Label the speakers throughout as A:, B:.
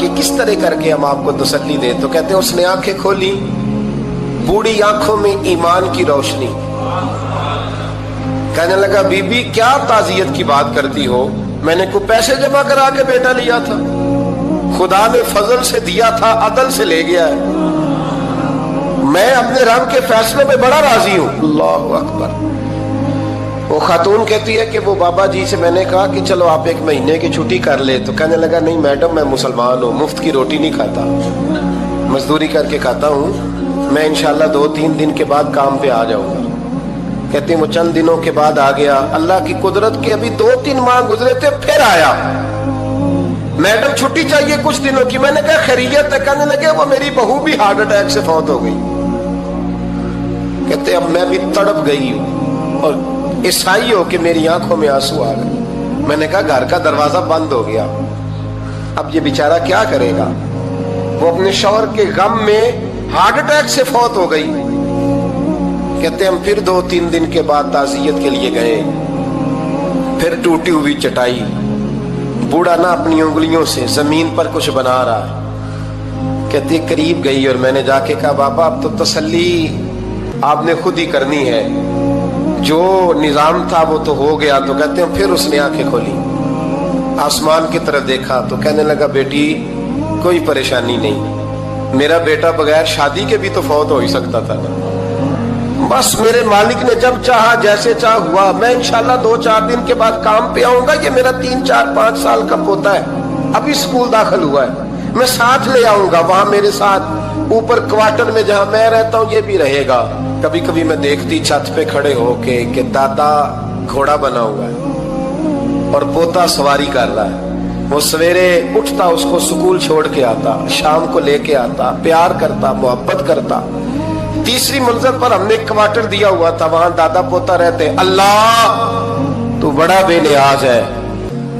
A: کہ کس طرح کر کے ہم آپ کو تسلی دیں. تو کہتے ہیں اس نے آنکھیں کھولی, بوڑھی آنکھوں میں ایمان کی روشنی. کہنے لگا بی بی کیا تعزیت کی بات کرتی ہو, میں نے کوئی پیسے جمع کرا کے بیٹا لیا تھا, خدا نے فضل سے دیا تھا, عدل سے لے گیا ہے, میں اپنے رب کے فیصلے میں بڑا راضی ہوں. اللہ اکبر. وہ خاتون کہتی ہے کہ وہ بابا جی سے میں نے کہا کہ چلو آپ 1 مہینے کی چھٹی کر لے. تو کہنے لگا نہیں میڈم میں مسلمان ہوں, مفت کی روٹی نہیں کھاتا, مزدوری کر کے کھاتا ہوں, میں انشاءاللہ 2-3 دن کے بعد کام پہ آ جاؤں گا. کہتے ہیں وہ چند دنوں کے بعد آ گیا. اللہ کی قدرت کے ابھی 2-3 ماہ گزرے تھے, پھر آیا. میڈم چھٹی چاہیے کچھ دنوں کی. میں نے کہا خیریت ہے. کہنے لگے وہ میری بہو بھی ہارٹ اٹیک سے فوت ہو گئی. کہتے اب میں بھی تڑپ گئی ہوں اور عیسائی ہو کہ میری آنکھوں میں آنسو آ گئے. میں نے کہا گھر کا دروازہ بند ہو گیا, اب یہ بیچارہ کیا کرے گا. وہ اپنے شوہر کے غم میں ہارٹ اٹیک سے فوت ہو گئی. کہتے ہم پھر 2-3 دن کے بعد تعزیت کے لیے گئے. پھر ٹوٹی ہوئی چٹائی, بوڑھا نہ اپنی انگلیوں سے زمین پر کچھ بنا رہا ہے. کہتے قریب گئی اور میں نے جا کے کہا بابا اب تو تسلی آپ نے خود ہی کرنی ہے, جو نظام تھا وہ تو ہو گیا. تو کہتے ہیں پھر اس نے آنکھیں کھولی, آسمان کی طرف دیکھا تو کہنے لگا بیٹی کوئی پریشانی نہیں, میرا بیٹا بغیر شادی کے بھی تو فوت ہو ہی سکتا تھا نا, بس میرے مالک نے جب چاہا جیسے چاہ ہوا. میں انشاءاللہ 2-4 دن کے بعد کام پہ آؤں گا. یہ میرا 3-4-5 سال کا پوتا ہے, ابھی اسکول داخل ہوا ہے, میں ساتھ لے آؤں گا. وہاں میرے ساتھ اوپر کوارٹر میں جہاں میں رہتا ہوں یہ بھی رہے گا. کبھی کبھی میں دیکھتی چھت پہ کھڑے ہو کے کہ دادا گھوڑا بنا ہوا ہے اور پوتا سواری کر رہا ہے. وہ سویرے اٹھتا, اس کو سکول چھوڑ کے آتا, شام کو لے کے آتا, پیار کرتا, محبت کرتا. 3ری منزل پر ہم نے کوارٹر دیا ہوا تھا, وہاں دادا پوتا رہتے. اللہ تو بڑا بے نیاز ہے.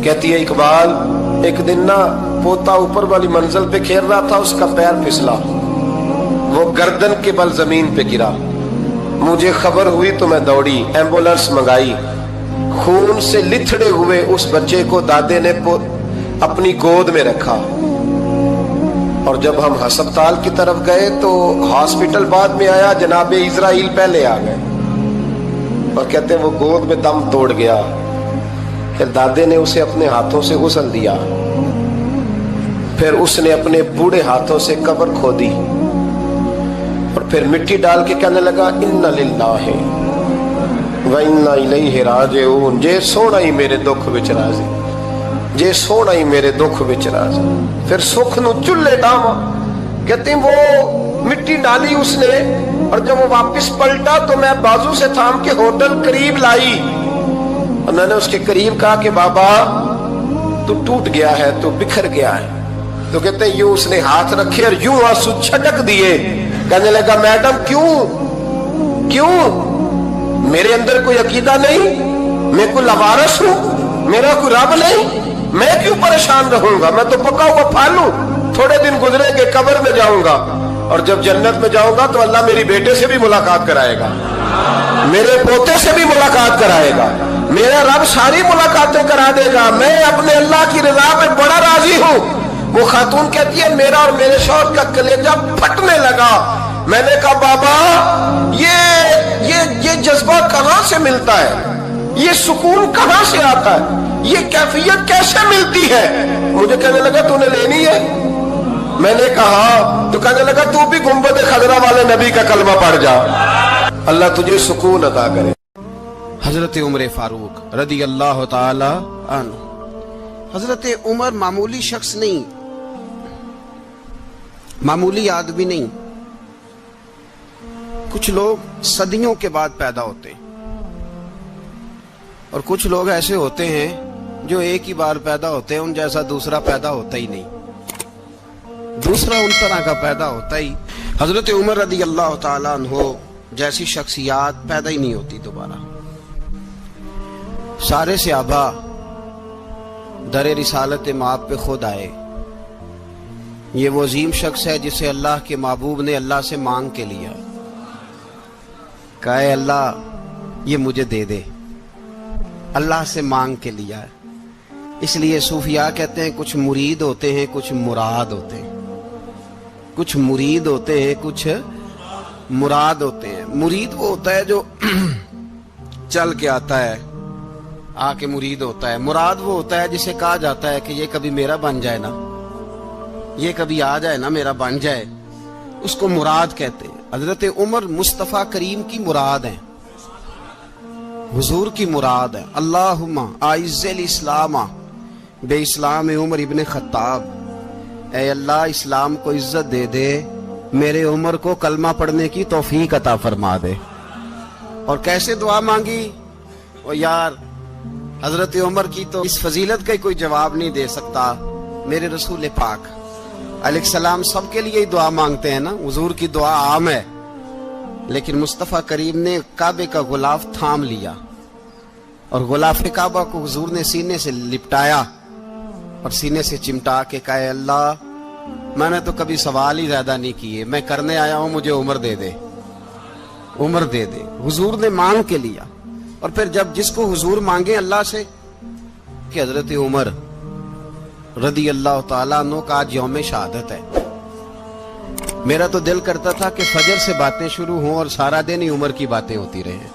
A: کہتی ہے اقبال ایک دن نا پوتا اوپر والی منزل پہ کھیل رہا تھا, اس کا پیر پھسلا, وہ گردن کے بل زمین پہ گرا. مجھے خبر ہوئی تو میں دوڑی, ایمبولنس منگائی. خون سے لتھڑے ہوئے اس بچے کو دادے نے اپنی گود میں رکھا. اور جب ہم ہسپتال کی طرف گئے تو ہاسپٹل بعد میں آیا, جناب اسرائیل پہلے آ گئے اور کہتے ہیں وہ گود میں دم توڑ گیا. پھر دادے نے اسے اپنے ہاتھوں سے غسل دیا, پھر اس نے اپنے بوڑھے ہاتھوں سے قبر کھودی اور پھر مٹی ڈال کے کہنے لگا انا للہ و انا الیہ راجعون. جے سونا ہی میرے دکھ وچ راضی, جے سونا ہی میرے دکھ وچ راضی. پھر سکھ نو چلے ڈاواں. کہتے ہیں وہ مٹی ڈالی اس نے, اور جب وہ واپس پلٹا تو میں بازو سے تھام کے ہوٹل قریب لائی اور میں نے اس کے قریب کہا کہ بابا تو ٹوٹ گیا ہے, تو بکھر گیا ہے. تو کہتے ہیں یوں اس نے ہاتھ رکھے اور یوں آنسو چھٹک دیے. کہنے لگا میڈم کیوں میرے اندر کوئی عقیدہ نہیں, میں کوئی لوارث ہوں, میرا کوئی رب نہیں, میں کیوں پریشان رہوں گا, میں تو پکا ہوا پھل ہوں. تھوڑے دن گزرے کہ قبر میں جاؤں گا, اور جب جنت میں جاؤں گا تو اللہ میری بیٹے سے بھی ملاقات کرائے گا, میرے پوتے سے بھی ملاقات کرائے گا, میرا رب ساری ملاقاتیں کرا دے گا. میں اپنے اللہ کی رضا میں بڑا راضی ہوں. وہ خاتون کہتی ہے میرا اور میرے شوہر کا کلیجہ پھٹنے لگا. میں نے کہا بابا یہ جذبہ کہاں سے ملتا ہے, یہ سکون کہاں سے آتا ہے, یہ کیفیت کیسے ملتی ہے. مجھے کہنے لگا تو نے لینی ہے. میں نے کہا, تو کہنے لگا تو بھی گنبد خضرا والے نبی کا کلمہ پڑھ جا, اللہ تجھے سکون عطا کرے. حضرت عمر فاروق رضی اللہ تعالی عنہ. حضرت عمر معمولی شخص نہیں, معمولی آدمی نہیں. کچھ لوگ صدیوں کے بعد پیدا ہوتے ہیں اور کچھ لوگ ایسے ہوتے ہیں جو ایک ہی بار پیدا ہوتے ہیں, ان جیسا دوسرا پیدا ہوتا ہی نہیں, دوسرا ان طرح کا پیدا ہوتا ہی. حضرت عمر رضی اللہ تعالیٰ عنہ جیسی شخصیات پیدا ہی نہیں ہوتی دوبارہ. سارے صحابہ در رسالت مآب پہ خود آئے. یہ وہ عظیم شخص ہے جسے اللہ کے محبوب نے اللہ سے مانگ کے لیا, کہا اے اللہ یہ مجھے دے دے. اللہ سے مانگ کے لیا ہے.
B: اس لیے صوفیاء کہتے ہیں کچھ مرید ہوتے ہیں کچھ مراد ہوتے ہیں، کچھ مرید ہوتے ہیں کچھ مراد ہوتے ہیں۔ مرید وہ ہوتا ہے جو چل کے آتا ہے، آ کے مرید ہوتا ہے۔ مراد وہ ہوتا ہے جسے کہا جاتا ہے کہ یہ کبھی میرا بن جائے نا، یہ کبھی آ جائے نا، میرا بن جائے، اس کو مراد کہتے ہیں۔ حضرت عمر مصطفیٰ کریم کی مراد ہیں، حضور کی مراد ہے۔ اللہم اعز الاسلام بے اسلام عمر ابن خطاب، اے اللہ اسلام کو عزت دے دے، میرے عمر کو کلمہ پڑھنے کی توفیق عطا فرما دے۔ اور کیسے دعا مانگی؟ او یار حضرت عمر کی تو اس فضیلت کا کوئی جواب نہیں دے سکتا، میرے رسول پاک علیہ السلام سب کے لیے ہی دعا مانگتے ہیں نا، حضور کی دعا عام ہے، لیکن مصطفیٰ کریم نے کعبے کا غلاف تھام لیا اور غلاف کعبہ کو حضور نے سینے سے لپٹایا اور سینے سے چمٹا کے کہا اے اللہ میں نے تو کبھی سوال ہی زیادہ نہیں کیے، میں کرنے آیا ہوں، مجھے عمر دے دے، عمر دے دے۔ حضور نے مانگ کے لیا۔ اور پھر جب جس کو حضور مانگے اللہ سے کہ حضرت عمر رضی اللہ تعالیٰ عنہ کا آج یوم شہادت ہے، میرا تو دل کرتا تھا کہ فجر سے باتیں شروع ہوں اور سارا دن ہی عمر کی باتیں ہوتی رہیں،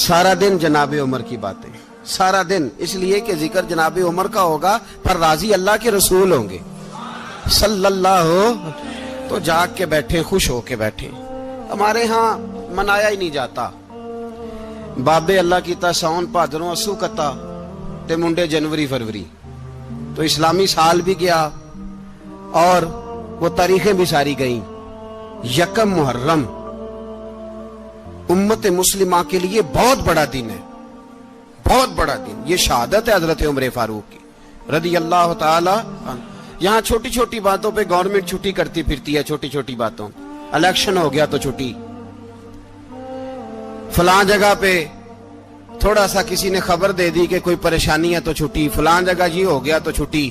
B: سارا دن جناب عمر کی باتیں، سارا دن، اس لیے کہ ذکر جناب عمر کا ہوگا پر راضی اللہ کے رسول ہوں گے صلی اللہ، تو جاگ کے بیٹھے، خوش ہو کے بیٹھے۔ ہمارے ہاں منایا ہی نہیں جاتا، بابے اللہ کیتا ساؤن بھادروں اسو کتا تے منڈے جنوری فروری، تو اسلامی سال بھی گیا اور وہ تاریخیں بھی ساری گئیں۔ یکم محرم امت مسلمہ کے لیے بہت بڑا دن ہے، بہت بڑا دن، یہ شہادت ہے حضرت عمر فاروق کی رضی اللہ تعالی عنہ۔ یہاں چھوٹی چھوٹی باتوں پہ گورنمنٹ چھٹی کرتی پھرتی ہے، چھوٹی چھوٹی باتوں، الیکشن ہو گیا تو چھٹی، فلاں جگہ پہ تھوڑا سا کسی نے خبر دے دی کہ کوئی پریشانی ہے تو چھٹی، فلاں جگہ یہ ہو گیا تو چھٹی،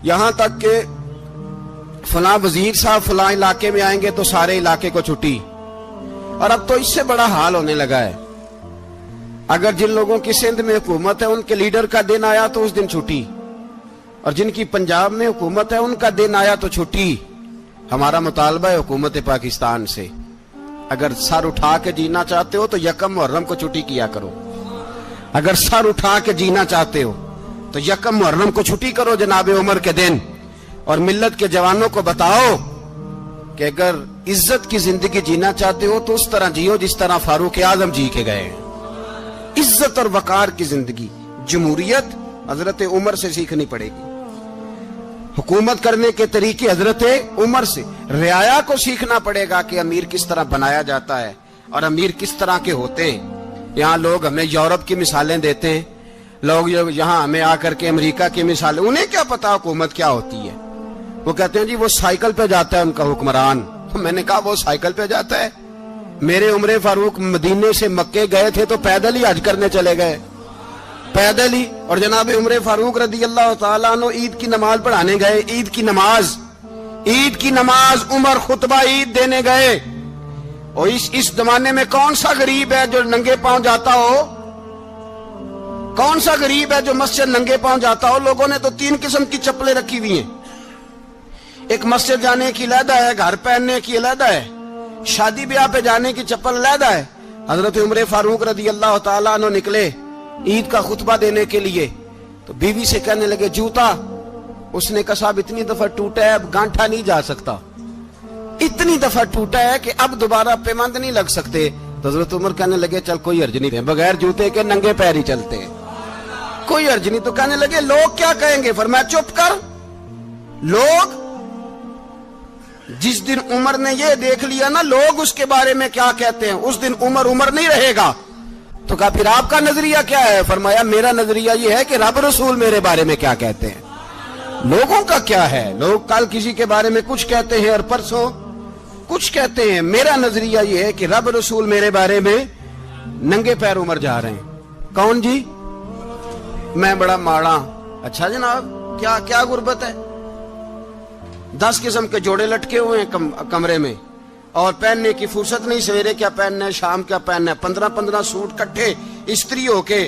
B: یہاں تک کہ فلاں وزیر صاحب فلاں علاقے میں آئیں گے تو سارے علاقے کو چھٹی۔ اور اب تو اس سے بڑا حال ہونے لگا ہے، اگر جن لوگوں کی سندھ میں حکومت ہے ان کے لیڈر کا دن آیا تو اس دن چھٹی، اور جن کی پنجاب میں حکومت ہے ان کا دن آیا تو چھٹی۔ ہمارا مطالبہ ہے حکومت پاکستان سے، اگر سر اٹھا کے جینا چاہتے ہو تو یکم محرم کو چھٹی کیا کرو، اگر سر اٹھا کے جینا چاہتے ہو تو یکم محرم کو چھٹی کرو جناب عمر کے دن، اور ملت کے جوانوں کو بتاؤ کہ اگر عزت کی زندگی جینا چاہتے ہو تو اس طرح جیو جس طرح فاروق اعظم جی کے گئے ہیں۔ عزت اور وقار کی زندگی، جمہوریت حضرت عمر سے سیکھنی پڑے گی، حکومت کرنے کے طریقے حضرت عمر سے، رعایا کو سیکھنا پڑے گا کہ امیر کس طرح بنایا جاتا ہے اور امیر کس طرح کے ہوتے ہیں۔ یہاں لوگ ہمیں یورپ کی مثالیں دیتے ہیں، لوگ یہاں ہمیں آ کر کے امریکہ کی مثالیں، انہیں کیا پتا حکومت کیا ہوتی ہے، وہ کہتے ہیں جی وہ سائیکل پہ جاتا ہے ان کا حکمران۔ میں نے کہا وہ سائیکل پہ جاتا ہے؟ میرے عمر فاروق مدینے سے مکے گئے تھے تو پیدل ہی حج کرنے چلے گئے، پیدل ہی، اور جناب عمر فاروق رضی اللہ تعالیٰ عنہ عید کی نماز پڑھانے گئے، عید کی نماز عمر خطبہ عید دینے گئے۔ اور اس زمانے میں کون سا غریب ہے جو ننگے پاؤں جاتا ہو؟ کون سا غریب ہے جو مسجد ننگے پاؤں جاتا ہو؟ لوگوں نے تو 3 قسم کی چپلیں رکھی ہوئی ہیں، ایک مسجد جانے کی علیحدہ ہے، گھر پہننے کی علیحدہ ہے، شادی بیاہ پہ جانے کی چپل علیحدہ ہے۔ حضرت عمر فاروق رضی اللہ تعالیٰ عنہ نکلے عید کا خطبہ دینے کے لیے تو بیوی سے کہنے لگے جوتا، اس نے کہا صاحب اتنی دفعہ ٹوٹا ہے اب گانٹھا نہیں جا سکتا، اتنی دفعہ ٹوٹا ہے کہ اب دوبارہ پیمند نہیں لگ سکتے۔ تو حضرت عمر کہنے لگے چل کوئی حرج نہیں، بغیر جوتے کے ننگے پیر ہی چلتے ہیں، کوئی حرج نہیں۔ تو کہنے لگے لوگ کیا کہیں گے؟ فرمایا چپ کر، لوگ جس دن عمر نے یہ دیکھ لیا نا لوگ اس کے بارے میں کیا کہتے ہیں، اس دن عمر نہیں رہے گا۔ تو کہا پھر آپ کا نظریہ کیا ہے؟ فرمایا میرا نظریہ یہ ہے کہ رب رسول میرے بارے میں کیا کہتے ہیں، لوگوں کا کیا ہے؟ لوگ کل کسی کے بارے میں کچھ کہتے ہیں اور پرسوں کچھ کہتے ہیں، میرا نظریہ یہ ہے کہ رب رسول میرے بارے میں ننگے پیر عمر جا رہے ہیں۔ کون جی؟ میں بڑا ماڑا۔ اچھا جناب کیا غربت ہے؟ 10 قسم کے جوڑے لٹکے ہوئے ہیں کمرے میں اور پہننے کی فرصت نہیں، سویرے کیا پہننا ہے، شام کیا پہننا ہے، 15 سوٹ کٹھے استری ہو کے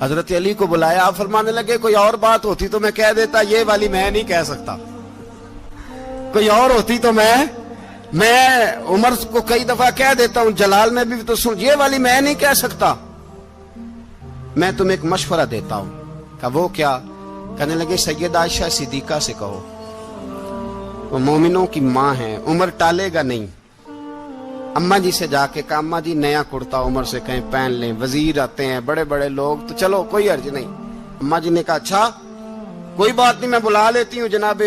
B: حضرت علی کو بلایا, آپ فرمانے لگے کوئی اور بات ہوتی تو میں کہہ دیتا, یہ والی میں نہیں کہہ سکتا. کوئی اور ہوتی تو میں عمر کو کئی دفعہ کہہ دیتا ہوں, جلال میں بھی تو سن, یہ والی میں نہیں کہہ سکتا. میں تمہیں ایک مشورہ دیتا ہوں. کہا وہ کیا؟ کہنے لگے سیدہ عائشہ صدیقہ سے کہو, وہ مومنوں کی ماں ہیں, عمر ٹالے گا نہیں. اماں جی سے جا کے کہا اماں جی نیا کرتا عمر سے کہیں پہن لیں, وزیر آتے ہیں بڑے بڑے لوگ, تو چلو کوئی حرج نہیں. اماں جی نے کہا اچھا کوئی بات نہیں میں بلا لیتی ہوں. جناب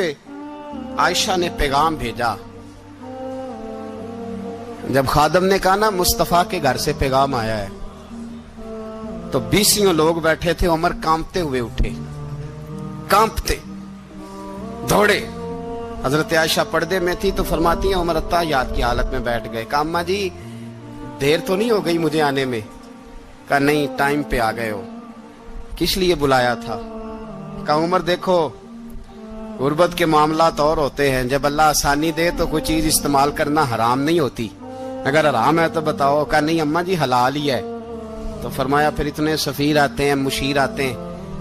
B: عائشہ نے پیغام بھیجا. جب خادم نے کہا نا مصطفیٰ کے گھر سے پیغام آیا ہے, تو 20 لوگ بیٹھے تھے. عمر کانپتے ہوئے اٹھے, کانپتے دوڑے. حضرت عائشہ پردے میں تھی تو فرماتی ہیں عمر اتحیات کی حالت میں بیٹھ گئے. کہا اماں جی دیر تو نہیں ہو گئی مجھے آنے میں؟ کہا نہیں ٹائم پہ آ گئے ہو. کس لیے بلایا تھا؟ کہا عمر دیکھو غربت کے معاملات اور ہوتے ہیں, جب اللہ آسانی دے تو کوئی چیز استعمال کرنا حرام نہیں ہوتی, اگر حرام ہے تو بتاؤ. کہا نہیں اماں جی حلال ہی ہے. تو فرمایا پھر اتنے سفیر آتے ہیں, مشیر آتے ہیں,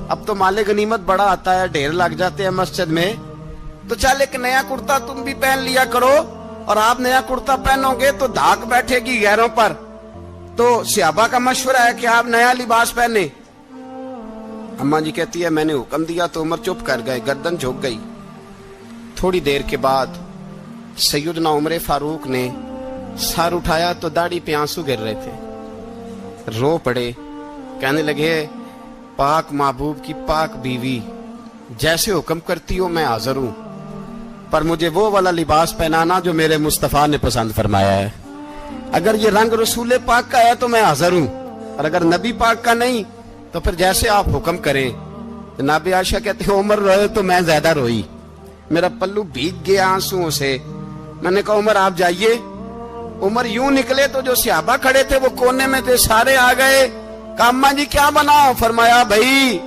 B: اب تو مال غنیمت بڑا آتا ہے, ڈھیر لگ جاتے ہیں مسجد میں, تو چل ایک نیا کرتا تم بھی پہن لیا کرو, اور آپ نیا کرتا پہنو گے تو دھاک بیٹھے گی غیروں پر. تو صحابہ کا مشورہ ہے کہ آپ نیا لباس پہنے. اماں جی کہتی ہے میں نے حکم دیا تو عمر چپ کر گئے, گردن جھک گئی. تھوڑی دیر کے بعد سیدنا عمر فاروق نے سر اٹھایا تو داڑھی پہ آنسو گر رہے تھے, رو پڑے. کہنے لگے پاک محبوب کی پاک بیوی, جیسے حکم کرتی ہو میں حاضر ہوں, پر مجھے وہ والا لباس پہنانا جو میرے مصطفیٰ نے پسند فرمایا ہے. اگر یہ رنگ رسول پاک کا ہے تو میں حاضر ہوں, اور اگر نبی پاک کا نہیں تو پھر جیسے آپ حکم کریں. جناب عائشہ کہتے ہیں عمر روئے تو میں زیادہ روئی, میرا پلو بھیگ گیا آنسوؤں سے. میں نے کہا عمر آپ جائیے. عمر یوں نکلے تو جو صحابہ کھڑے تھے وہ کونے میں تھے, سارے آ گئے. کہا اماں جی کیا بناؤ؟ فرمایا بھائی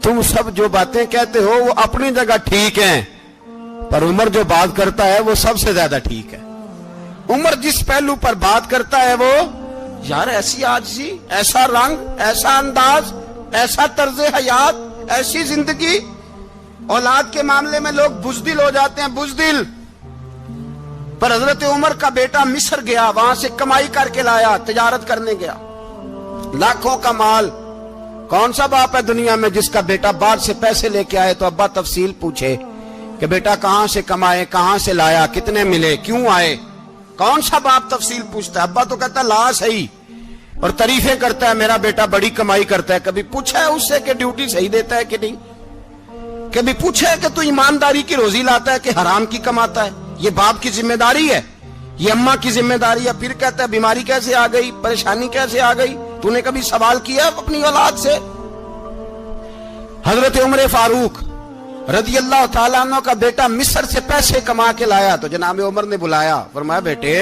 B: تم سب جو باتیں کہتے ہو وہ اپنی جگہ ٹھیک ہیں, پر عمر جو بات کرتا ہے وہ سب سے زیادہ ٹھیک ہے. عمر جس پہلو پر بات کرتا ہے وہ, یار ایسی عاجزی, ایسا رنگ, ایسا انداز, ایسا طرز حیات, ایسی زندگی. اولاد کے معاملے میں لوگ بزدل ہو جاتے ہیں, بزدل. پر حضرت عمر کا بیٹا مصر گیا, وہاں سے کمائی کر کے لایا, تجارت کرنے گیا, لاکھوں کا مال. کون سا باپ ہے دنیا میں جس کا بیٹا باہر سے پیسے لے کے آئے تو ابا تفصیل پوچھے کہ بیٹا کہاں سے کمائے, کہاں سے لایا, کتنے ملے, کیوں آئے؟ کون سا باپ تفصیل پوچھتا ہے؟ ابا تو کہتا ہے لا صحیح, اور تعریفیں کرتا ہے میرا بیٹا بڑی کمائی کرتا ہے. کبھی پوچھا ہے اس سے کہ ڈیوٹی صحیح دیتا ہے کہ نہیں؟ کبھی پوچھا ہے کہ تو ایمانداری کی روزی لاتا ہے کہ حرام کی کماتا ہے؟ یہ باپ کی ذمہ داری ہے, یہ اماں کی ذمہ داری ہے. پھر کہتا ہے بیماری کیسے آ گئی, پریشانی کیسے آ گئی؟ تو نے کبھی سوال کیا اپنی اولاد سے؟ حضرت عمر فاروق رضی اللہ تعالیٰ عنہ کا بیٹا مصر سے پیسے کما کے لایا تو جناب عمر نے بلایا, فرمایا بیٹے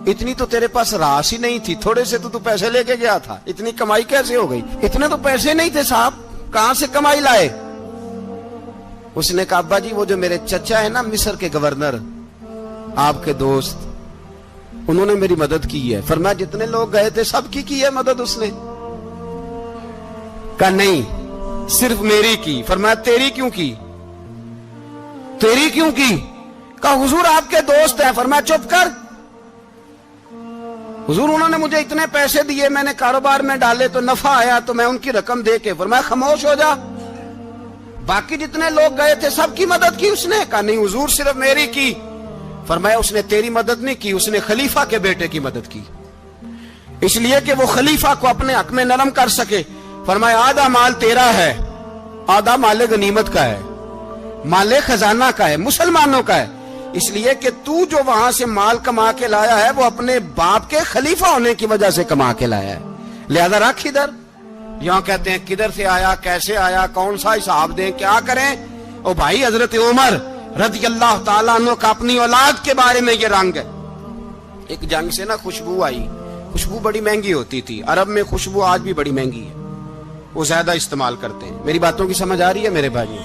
B: اتنی تو تیرے پاس راس ہی نہیں تھی, تھوڑے سے تو پیسے لے کے گیا تھا, اتنی کمائی کیسے ہو گئی؟ اتنے تو پیسے نہیں تھے صاحب, کہاں سے کمائی لائے؟ اس نے کہا ابا جی وہ جو میرے چچا ہے نا مصر کے گورنر, آپ کے دوست, انہوں نے میری مدد کی ہے. فرمایا جتنے لوگ گئے تھے سب کی ہے مدد اس نے؟ کہا نہیں صرف میری کی. فرمایا تیری کیوں کی؟ تیری کیوں کی؟ کہا حضور آپ کے دوست ہیں. فرمایا چپ کر, حضور انہوں نے مجھے اتنے پیسے دیے, میں نے کاروبار میں ڈالے تو نفع آیا تو میں ان کی رقم دے کے. فرمایا خاموش ہو جا, باقی جتنے لوگ گئے تھے سب کی مدد کی اس نے؟ کہا نہیں حضور صرف میری کی. فرمایا اس نے تیری مدد نہیں کی, اس نے خلیفہ کے بیٹے کی مدد کی, اس لیے کہ وہ خلیفہ کو اپنے حق میں نرم کر سکے. فرمایا آدھا مال تیرا ہے, آدھا مال غنیمت کا ہے, مال خزانہ کا ہے, مسلمانوں کا ہے, اس لیے کہ تو جو وہاں سے مال کما کے لایا ہے وہ اپنے باپ کے خلیفہ ہونے کی وجہ سے کما کے لایا ہے, لہذا رکھ ادھر. یہاں کہتے ہیں کدھر سے آیا, کیسے آیا, کون سا حساب دیں, کیا کریں؟ او بھائی حضرت عمر رضی اللہ تعالیٰ عنہ کا اپنی اولاد کے بارے میں یہ رنگ ہے. ایک جنگ سے نا خوشبو آئی, خوشبو بڑی مہنگی ہوتی تھی, عرب میں خوشبو آج بھی بڑی مہنگی ہے, وہ زیادہ استعمال کرتے ہیں. میری باتوں کی سمجھ آ رہی ہے میرے بھائی؟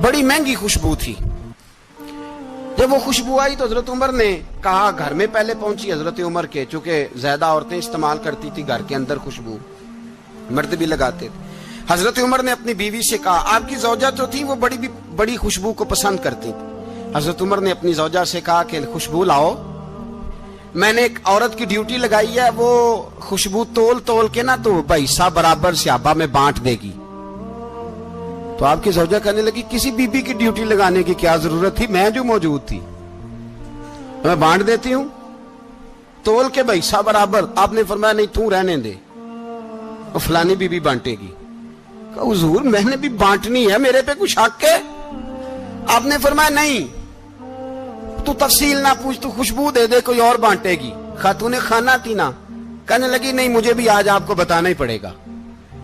B: بڑی مہنگی خوشبو تھی. جب وہ خوشبو آئی تو حضرت عمر نے کہا, گھر میں پہلے پہنچی حضرت عمر کے, چونکہ زیادہ عورتیں استعمال کرتی تھی گھر کے اندر خوشبو, مرد بھی لگاتے تھے. حضرت عمر نے اپنی بیوی سے کہا, آپ کی زوجہ جو تھی وہ بڑی خوشبو کو پسند کرتی تھی. حضرت عمر نے اپنی زوجہ سے کہا کہ خوشبو لاؤ, میں نے ایک عورت کی ڈیوٹی لگائی ہے, وہ خوشبو تول کے نا تو حصہ برابر صحابہ میں بانٹ دے گی. تو آپ کی زوجہ کہنے لگی, کسی بی بی کی ڈیوٹی لگانے کی کیا ضرورت تھی, میں جو موجود تھی میں بانٹ دیتی ہوں تول کے حصہ برابر. آپ نے فرمایا نہیں تو رہنے دے, اور فلانی بی بی بانٹے گی. کہا حضور میں نے بھی بانٹنی ہے, میرے پہ کچھ حق ہے؟ آپ نے فرمایا نہیں, تو تفصیل نہ پوچھ, تو خوشبو دے دے, کوئی اور بانٹے گی. خاتون خانہ تھی نا, کہنے لگی نہیں مجھے بھی آج آپ کو بتانا ہی پڑے گا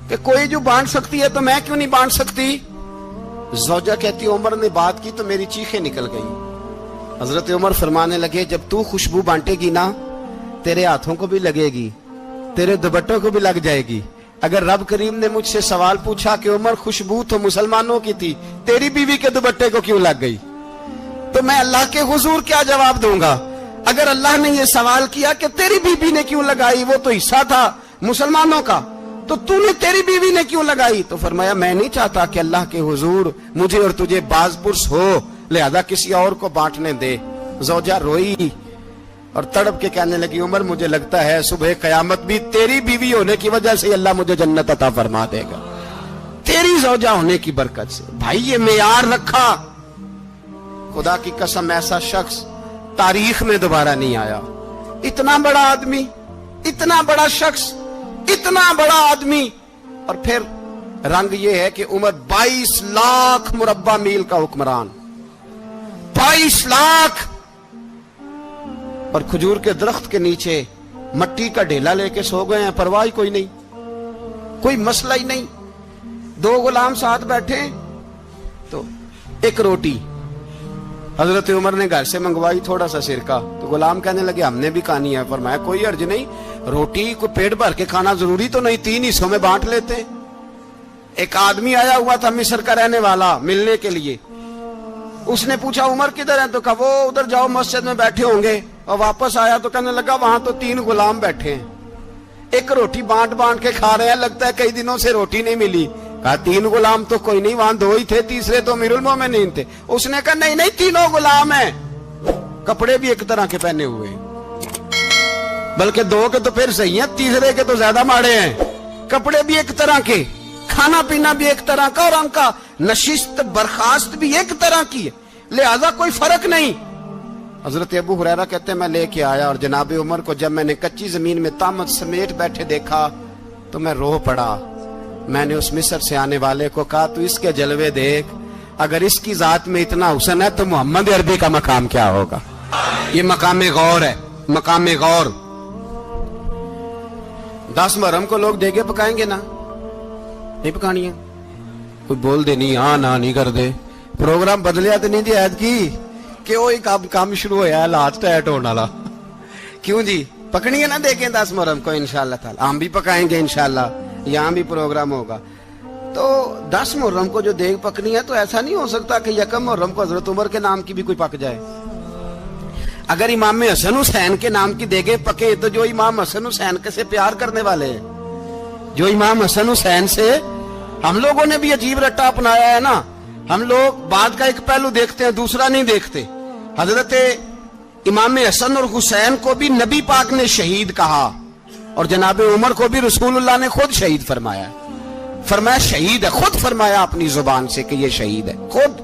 B: کہ کوئی جو بانٹ سکتی ہے تو میں کیوں نہیں بانٹ سکتی. زوجہ کہتی عمر نے بات کی تو میری چیخیں نکل گئی. حضرت عمر فرمانے لگے, جب تو خوشبو بانٹے گی نا تیرے ہاتھوں کو بھی لگے گی, تیرے دوپٹوں کو بھی لگ جائے گی. اگر رب کریم نے مجھ سے سوال پوچھا کہ عمر خوشبو تو مسلمانوں کی تھی, تیری بیوی کے دوپٹے کو کیوں لگ گئی, تو میں اللہ کے حضور کیا جواب دوں گا؟ اگر اللہ نے یہ سوال کیا کہ تیری بیوی نے کیوں لگائی, وہ تو حصہ تھا مسلمانوں کا, تو تو نے تیری بیوی نے کیوں لگائی؟ تو فرمایا میں نہیں چاہتا کہ اللہ کے حضور مجھے اور تجھے باز پرس ہو, لہذا کسی اور کو بانٹنے دے. زوجہ روئی اور تڑپ کے کہنے لگی, عمر مجھے لگتا ہے صبح قیامت بھی تیری بیوی ہونے کی وجہ سے اللہ مجھے جنت عطا فرما دے گا, تیری زوجہ ہونے کی برکت سے. بھائی یہ معیار رکھا, خدا کی قسم ایسا شخص تاریخ میں دوبارہ نہیں آیا. اتنا بڑا آدمی, اتنا بڑا شخص, اتنا بڑا آدمی, اور پھر رنگ یہ ہے کہ عمر 22 لاکھ مربع میل کا حکمران, 22 لاکھ, اور کھجور کے درخت کے نیچے مٹی کا ڈھیلا لے کے سو گئے ہیں, پرواہ کوئی نہیں, کوئی مسئلہ ہی نہیں. 2 غلام ساتھ بیٹھے تو ایک روٹی حضرت عمر نے گھر سے منگوائی, تھوڑا سا سرکہ, تو غلام کہنے لگے ہم نے بھی کھانی ہے. فرمایا کوئی حرج نہیں, روٹی کو پیٹ بھر کے کھانا ضروری تو نہیں, 3 حصوں میں بانٹ لیتے. ایک آدمی آیا ہوا تھا مصر کا رہنے والا ملنے کے لیے, اس نے پوچھا عمر کدھر ہیں, تو کہا وہ ادھر جاؤ مسجد میں بیٹھے ہوں گے. اور واپس آیا تو کہنے لگا وہاں تو 3 غلام بیٹھے ہیں, ایک روٹی بانٹ کے کھا رہے ہیں, لگتا ہے کئی دنوں سے روٹی نہیں ملی. کہا 3 غلام تو کوئی نہیں, وہاں 2 ہی تھے, تیسرے تو امیر المومنین تھے. اس نے کہا نہیں 3 غلام ہیں, کپڑے بھی ایک طرح کے پہنے ہوئے, بلکہ 2 کے تو پھر صحیح ہیں, تیسرے کے تو زیادہ ماڑے ہیں. کپڑے بھی ایک طرح کے, کھانا پینا بھی ایک طرح کا, اور ان کا نشست برخاست بھی ایک طرح کی ہے, لہذا کوئی فرق نہیں. حضرت ابو ہریرہ کہتے ہیں میں لے کے آیا, اور جناب عمر کو جب میں نے کچی زمین میں تامت سمیٹ بیٹھے دیکھا تو میں رو پڑا. میں نے اس مصر سے آنے والے کو کہا تو اس کے جلوے دیکھ, اگر اس کی ذات میں اتنا حسن ہے تو محمد عربی کا مقام کیا ہوگا. یہ مقام غور ہے, مقام غور. 10 محرم کو لوگ دیگے پکائیں گے نا, نہیں پکانی ہے, کوئی بول دے نہیں, ہاں نہ نہیں کر دے, پروگرام بدلیا تو نہیں دی عید کی کہ وہ کام شروع ہویا ہے لاسٹ ایٹ ہونے والا. کیوں جی, پکنی ہے نا دیکھیں 10 محرم کو انشاءاللہ تعالی, ہم بھی پکائیں گے انشاءاللہ, یہاں بھی پروگرام ہوگا. تو 10 محرم کو جو دیگ پکنی ہے تو ایسا نہیں ہو سکتا کہ 1 محرم کو حضرت عمر کے نام کی بھی کوئی پک جائے. اگر امام حسن حسین کے نام کی دیگیں پکے تو جو امام حسن حسین سے پیار کرنے والے ہیں, جو امام حسن حسین سے, ہم لوگوں نے بھی عجیب رٹا اپنایا ہے نا, ہم لوگ بات کا ایک پہلو دیکھتے ہیں دوسرا نہیں دیکھتے. حضرت امام حسن اور حسین کو بھی نبی پاک نے شہید کہا, اور جناب عمر کو بھی رسول اللہ نے خود شہید فرمایا. فرمایا شہید ہے, خود فرمایا اپنی زبان سے کہ یہ شہید ہے, خود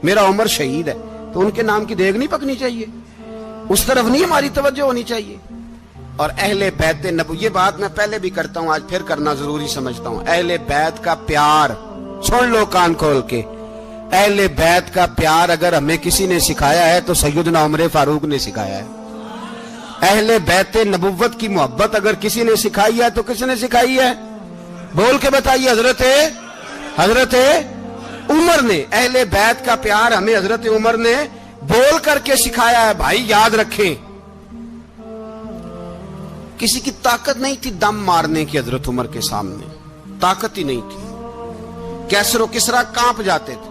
B: میرا عمر شہید ہے. تو ان کے نام کی دیگ نہیں پکنی چاہیے, اس طرف نہیں ہماری توجہ ہونی چاہیے. اور اہل بیت نبوی, یہ بات میں پہلے بھی کرتا ہوں, آج پھر کرنا ضروری سمجھتا ہوں. اہل بیت کا پیار سن لو کان کھول کے, اہل بیت کا پیار اگر ہمیں کسی نے سکھایا ہے تو سیدنا عمر فاروق نے سکھایا ہے. اہل بیت نبوت کی محبت اگر کسی نے سکھائی ہے تو کس نے سکھائی ہے؟ بول کے بتائیے. حضرت عمر نے. اہل بیت کا پیار ہمیں حضرت عمر نے بول کر کے سکھایا ہے. بھائی یاد رکھیں, کسی کی طاقت نہیں تھی دم مارنے کی حضرت عمر کے سامنے, طاقت ہی نہیں تھی. کیسر و کسرا کانپ جاتے تھے,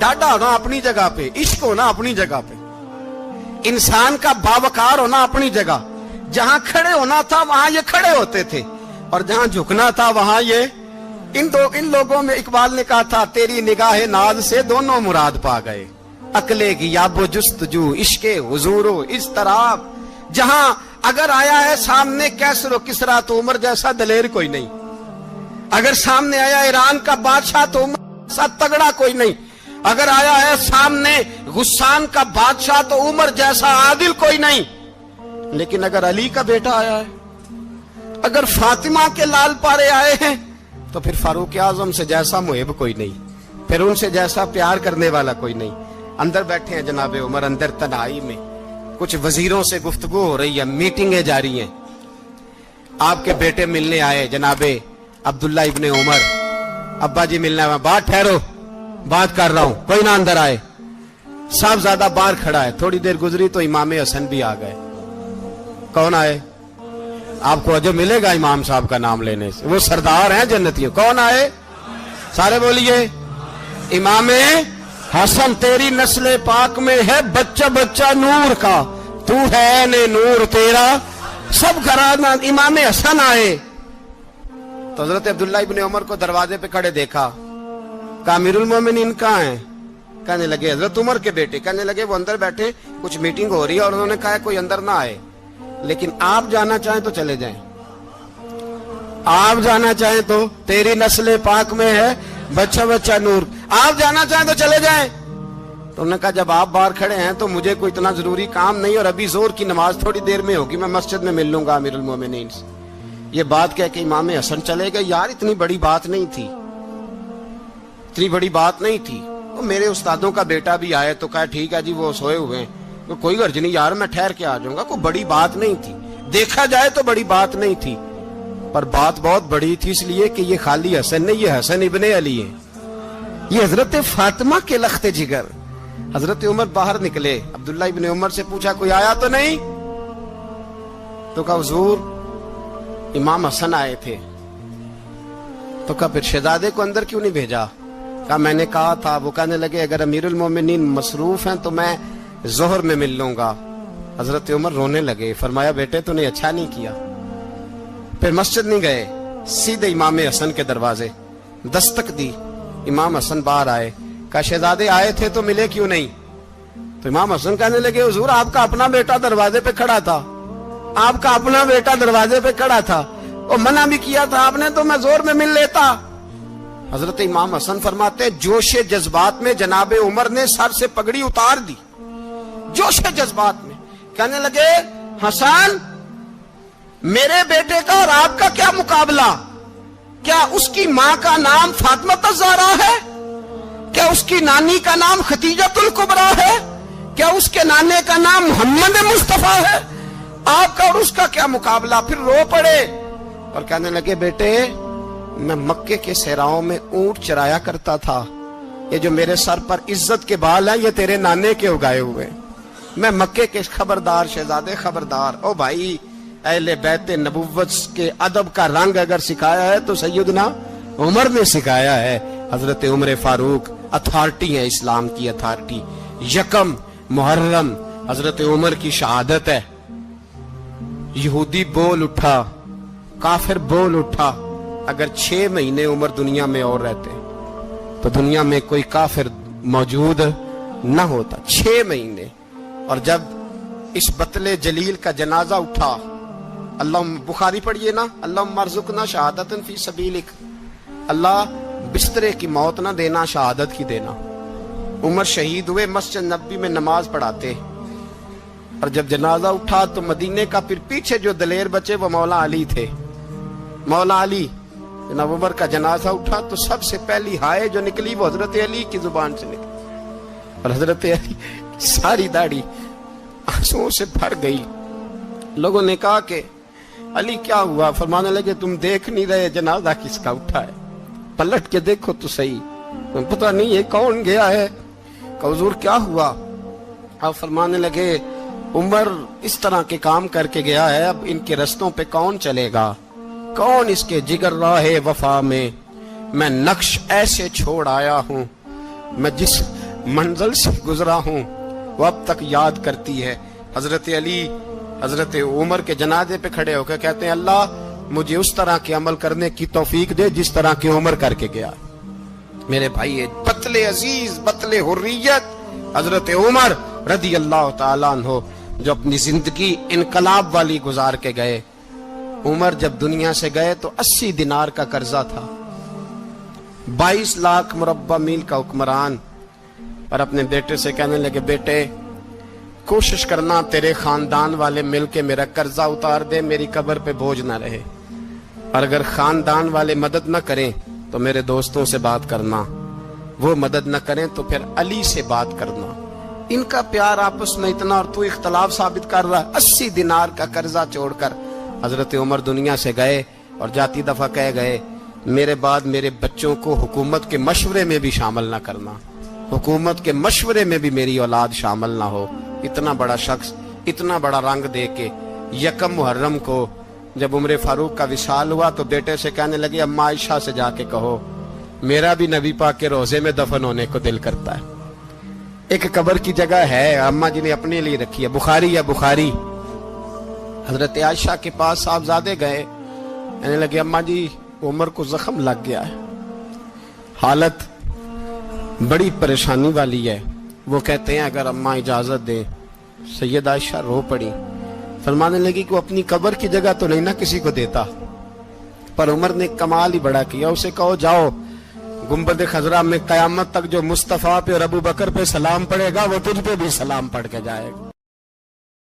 B: ڈاڈا ہونا اپنی جگہ پہ، عشق ہونا اپنی جگہ پہ، انسان کا باوقار ہونا اپنی جگہ، جہاں کھڑے ہونا تھا وہاں یہ کھڑے ہوتے تھے، اور جہاں جھکنا تھا وہاں یہ ان لوگوں میں اقبال نے کہا تھا تیری نگاہ ناز سے دونوں مراد پا گئے، عقلے کی یاب و جستجو، عشق حضور و اضطراب، جہاں اگر آیا ہے سامنے کیسر و کسرا تو عمر جیسا دلیر کوئی نہیں، اگر سامنے آیا ایران کا بادشاہ تو عمر جیسا تگڑا کوئی نہیں، اگر آیا ہے سامنے غسان کا بادشاہ تو عمر جیسا عادل کوئی نہیں، لیکن اگر علی کا بیٹا آیا ہے، اگر فاطمہ کے لال پارے آئے ہیں تو پھر فاروق اعظم سے جیسا محب کوئی نہیں، پھر ان سے جیسا پیار کرنے والا کوئی نہیں۔ اندر بیٹھے ہیں جناب عمر، اندر تنہائی میں کچھ وزیروں سے گفتگو ہو رہی ہے، میٹنگیں جاری ہیں، آپ کے بیٹے ملنے آئے جناب عبداللہ ابن عمر، ابا جی ملنا ہے، بات ٹھہرو بات کر رہا ہوں، کوئی نہ اندر آئے، صاحب زیادہ باہر کھڑا ہے، تھوڑی دیر گزری تو امام حسن بھی آ گئے، کون آئے؟ آپ کو جو ملے گا امام صاحب کا نام لینے سے، وہ سردار ہیں جنتیوں، کون آئے؟ سارے بولیے امام حسن، تیری نسل پاک میں ہے بچہ بچہ نور کا، تو ہے نے نور تیرا سب گھرانہ، امام حسن آئے تو حضرت عبداللہ ابن عمر کو دروازے پہ کھڑے دیکھا، کہا امیر المومنین کہاں ہیں؟ کہنے لگے حضرت عمر کے بیٹے، کہنے لگے وہ اندر بیٹھے، کچھ میٹنگ ہو رہی ہے، اور انہوں نے کہا کوئی اندر نہ آئے، لیکن آپ جانا چاہیں تو چلے جائیں، آپ جانا چاہیں تو، تیری نسل پاک میں ہے بچہ بچہ نور، آپ جانا چاہیں تو چلے جائیں۔ تو انہوں نے کہا جب آپ باہر کھڑے ہیں تو مجھے کوئی اتنا ضروری کام نہیں، اور ابھی زور کی نماز تھوڑی دیر میں ہوگی، میں مسجد میں مل لوں گا امیر المومنین سے۔ یہ بات کہہ کے امام حسن چلے گئے، یار اتنی بڑی بات نہیں تھی، اتنی بڑی بات نہیں تھی، وہ میرے استادوں کا بیٹا بھی آئے تو کہا ٹھیک ہے جی وہ سوئے ہوئے ہیں، تو کوئی غرض نہیں یار میں ٹھہر کے آ جاؤں گا، کوئی بڑی بات نہیں تھی، دیکھا جائے تو بڑی بات نہیں تھی، پر بات بہت بڑی تھی، اس لیے کہ یہ خالی حسن نہیں، یہ حسن ابن علی ہے، یہ حضرت فاطمہ کے لخت جگر۔ حضرت عمر باہر نکلے، عبداللہ ابن عمر سے پوچھا کوئی آیا تو نہیں؟ تو کہا حضور امام حسن آئے تھے۔ تو کہا پھر شہزادے کو اندر کیوں نہیں بھیجا؟ کہا میں نے کہا تھا، وہ کہنے لگے اگر امیر المومنین مصروف ہیں تو میں ظہر میں مل لوں گا۔ حضرت عمر رونے لگے، فرمایا بیٹے تو نے اچھا نہیں کیا۔ پھر مسجد نہیں گئے، سیدھے امام حسن کے دروازے دستک دی، امام حسن باہر آئے، کہا شہزادے آئے تھے تو ملے کیوں نہیں؟ تو امام حسن کہنے لگے حضور آپ کا اپنا بیٹا دروازے پہ کھڑا تھا، آپ کا اپنا بیٹا دروازے پہ کھڑا تھا، اور منع بھی کیا تھا آپ نے تو میں زور میں مل لیتا۔ حضرت امام حسن فرماتے جوش جذبات میں جناب عمر نے سر سے پگڑی اتار دی، جوش جذبات میں کہنے لگے حسن میرے بیٹے کا اور آپ کا کیا مقابلہ؟ کیا اس کی ماں کا نام فاطمہ الزہرا ہے؟ کیا اس کی نانی کا نام خدیجۃ الکبریٰ ہے؟ کیا اس کے نانے کا نام محمد مصطفیٰ ہے؟ آپ کا اور اس کا کیا مقابلہ؟ پھر رو پڑے اور کہنے لگے بیٹے میں مکے کے صحراؤں میں اونٹ چرایا کرتا تھا، یہ جو میرے سر پر عزت کے بال ہیں یہ تیرے نانے کے اگائے ہوئے، میں مکے کے خبردار شہزادے خبردار۔ او بھائی اہل بیت نبوت کے ادب کا رنگ اگر سکھایا ہے تو سیدنا عمر نے سکھایا ہے۔ حضرت عمر فاروق اتھارٹی ہے، اسلام کی اتھارٹی۔ یکم محرم حضرت عمر کی شہادت ہے، یہودی بول اٹھا، کافر بول اٹھا، اگر 6 مہینے عمر دنیا میں اور رہتے تو دنیا میں کوئی کافر موجود نہ ہوتا، 6 مہینے۔ اور جب اس بطل جلیل کا جنازہ اٹھا، اللہ بخاری پڑھیے نا، اللہم ارزقنا شہادت فی سبیلک، اللہ بسترے کی موت نہ دینا، شہادت کی دینا۔ عمر شہید ہوئے، مسجد نبوی میں نماز پڑھاتے، اور جب جنازہ اٹھا تو مدینے کا پھر پیچھے جو دلیر بچے وہ مولا علی تھے، مولا علی۔ جناب عمر کا جنازہ اٹھا تو سب سے پہلی ہائے جو نکلی وہ حضرت علی کی زبان سے نکلی، اور حضرت علی ساری داڑھی آنسوؤں سے بھر گئی۔ لوگوں نے کہا کہ علی کیا ہوا؟ فرمانے لگے تم دیکھ نہیں رہے جنازہ کس کا اٹھا ہے، پلٹ کے دیکھو تو صحیح، پتہ نہیں یہ کون گیا ہے۔ کہ حضور کیا ہوا؟ آپ فرمانے لگے عمر اس طرح کے کام کر کے گیا ہے، اب ان کے رستوں پہ کون چلے گا؟ کون اس کے جگر راہ وفا میں؟ میں نقش ایسے چھوڑ آیا ہوں میں جس منزل سے گزرا ہوں وہ اب تک یاد کرتی ہے. حضرت علی حضرت عمر کے جنازے پہ کھڑے ہو کے کہتے ہیں اللہ مجھے اس طرح کے عمل کرنے کی توفیق دے جس طرح کی عمر کر کے گیا. میرے بھائی بطل عزیز بطل حریت حضرت عمر رضی اللہ تعالیٰ عنہ جو اپنی زندگی انقلاب والی گزار کے گئے. عمر جب دنیا سے گئے تو 80 دینار کا قرضہ تھا. 22 لاکھ مربع میل کا حکمران. اور اپنے بیٹے سے کہنے لگے بیٹے کوشش کرنا تیرے خاندان والے مل کے میرا قرضہ اتار دے, میری قبر پہ بوجھ نہ رہے. اور اگر خاندان والے مدد نہ کریں تو میرے دوستوں سے بات کرنا, وہ مدد نہ کریں تو پھر علی سے بات کرنا. ان کا پیار آپس میں اتنا اور تو اختلاف ثابت کر رہا. 80 دینار کا قرضہ چھوڑ کر حضرت عمر دنیا سے گئے اور جاتی دفعہ کہہ گئے میرے بعد میرے بچوں کو حکومت کے مشورے میں بھی شامل نہ کرنا, حکومت کے مشورے میں بھی میری اولاد شامل نہ ہو. اتنا بڑا شخص اتنا بڑا رنگ دے کے یکم محرم کو جب عمر فاروق کا وصال ہوا تو بیٹے سے کہنے لگے اماں عائشہ سے جا کے کہو میرا بھی نبی پاک کے روزے میں دفن ہونے کو دل کرتا ہے. ایک قبر کی جگہ ہے اماں جی نے اپنے لیے رکھی ہے, بخاری یا بخاری. حضرت عائشہ کے پاس صاحبزادے گئے, کہنے لگے اماں جی عمر کو زخم لگ گیا ہے, حالت بڑی پریشانی والی ہے. وہ کہتے ہیں اگر اماں اجازت دیں. سید عائشہ رو پڑی, فرمانے لگی کہ وہ اپنی قبر کی جگہ تو نہیں نہ کسی کو دیتا, پر عمر نے کمال ہی بڑا کیا. اسے کہو جاؤ گنبد خضرا میں قیامت تک جو مصطفیٰ پہ اور ابو بکر پہ سلام پڑے گا وہ تجھ پہ بھی سلام پڑھ کے جائے گا.